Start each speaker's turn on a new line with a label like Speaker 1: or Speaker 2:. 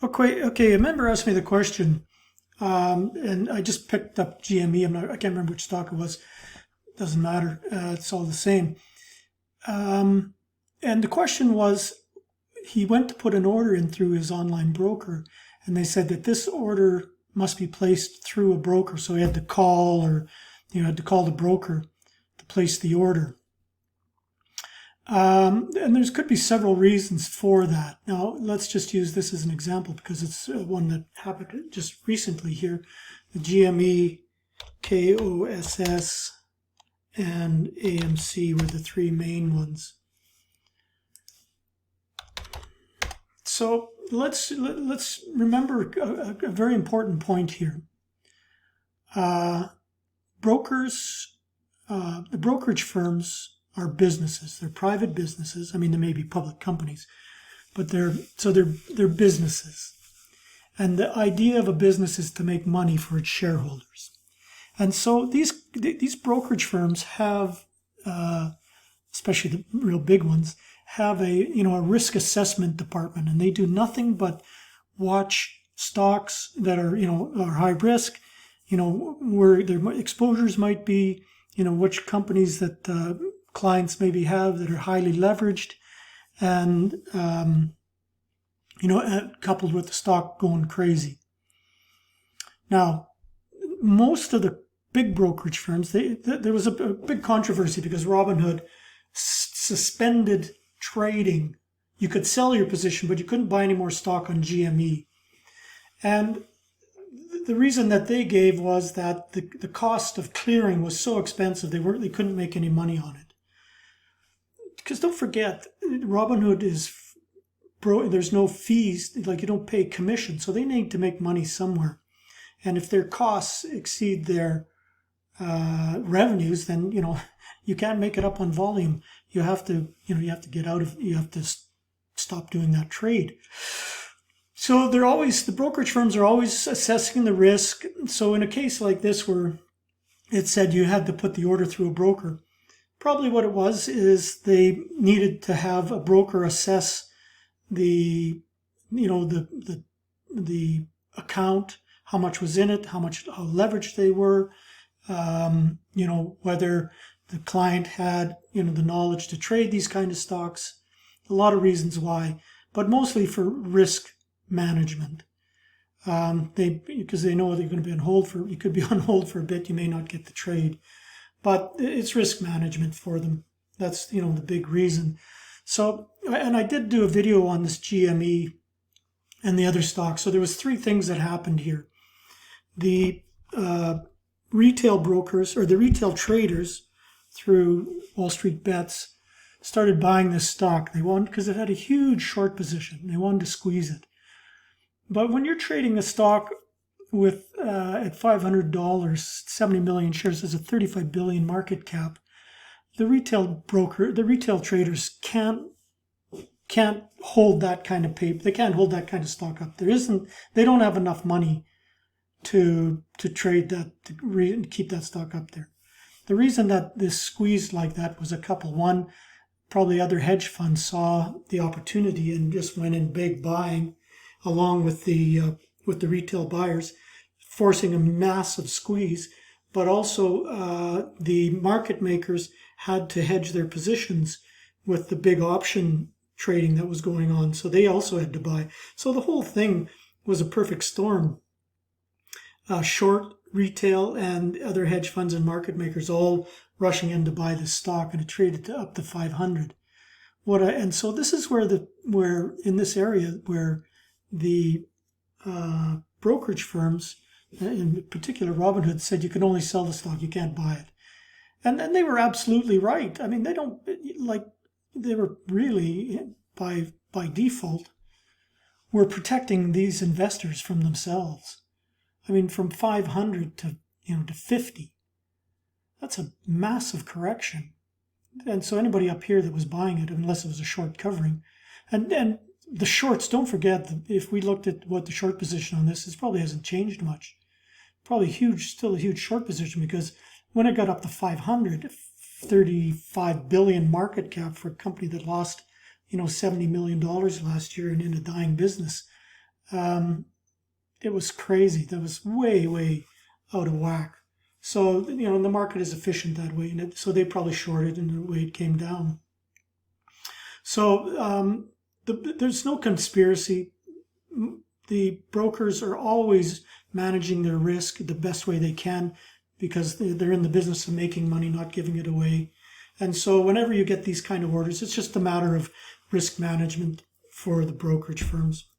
Speaker 1: Okay. A member asked me the question, and I just picked up GME. I can't remember which stock it was. Doesn't matter. It's all the same. Um, and the question was, he went to put an order in through his online broker, and they said that this order must be placed through a broker. So he had to call, or had to call the broker to place the order. And there could be several reasons for that. Now, let's just use this as an example because it's one that happened just recently here. The GME, KOSS, and AMC were the three main ones. So let's remember a very important point here. Brokers, the brokerage firms are businesses. They're private businesses. I mean, they may be public companies, but they're businesses. And the idea of a business is to make money for its shareholders. And so these brokerage firms have, especially the real big ones, have a risk assessment department, and they do nothing but watch stocks that are high risk, where their exposures might be, which companies that clients maybe have that are highly leveraged, and coupled with the stock going crazy. Now, most of the big brokerage firms, there was a big controversy because Robinhood suspended trading. You could sell your position, but you couldn't buy any more stock on GME. And the reason that they gave was that the cost of clearing was so expensive they couldn't make any money on it. Because don't forget, Robinhood there's no fees, like you don't pay commission, so they need to make money somewhere. And if their costs exceed their revenues, then you can't make it up on volume. You have to stop doing that trade. So the brokerage firms are always assessing the risk. So in a case like this where it said you had to put the order through a broker, probably what it was is they needed to have a broker assess the account, how much was in it, how leveraged they were, whether the client had, the knowledge to trade these kind of stocks. A lot of reasons why, but mostly for risk management. Because they know they're going to be on hold you could be on hold for a bit, you may not get the trade, but it's risk management for them. That's, the big reason. So, and I did do a video on this GME and the other stocks. So there was three things that happened here. The retail brokers, or the retail traders through Wall Street Bets, started buying this stock. They wanted, because it had a huge short position. They wanted to squeeze it. But when you're trading a stock with at $500, 70 million shares, has a 35 billion market cap, the retail traders can't hold that kind of paper. They can't hold that kind of stock up. They don't have enough money to trade that, to keep that stock up there. The reason that this squeezed like that was a couple. One, probably other hedge funds saw the opportunity and just went in big buying, along with the retail buyers, forcing a massive squeeze. But also the market makers had to hedge their positions with the big option trading that was going on. So they also had to buy. So the whole thing was a perfect storm. Short, retail, and other hedge funds and market makers all rushing in to buy this stock, and it traded up to 500. And so this is where in this area where the brokerage firms, in particular Robinhood, said you can only sell the stock, you can't buy it. And they were absolutely right. I mean, they were really, by default, were protecting these investors from themselves. I mean, from 500 to 50, that's a massive correction. And so anybody up here that was buying it, unless it was a short covering, and the shorts, don't forget that if we looked at what the short position on this is, probably hasn't changed much. Probably still a huge short position, because when it got up to 500, 35 billion market cap for a company that lost, $70 million last year and in a dying business, It was crazy. That was way, way out of whack. So, the market is efficient that way. And so they probably shorted and the way it came down. So there's no conspiracy. The brokers are always managing their risk the best way they can because they're in the business of making money, not giving it away. And so whenever you get these kind of orders, it's just a matter of risk management for the brokerage firms.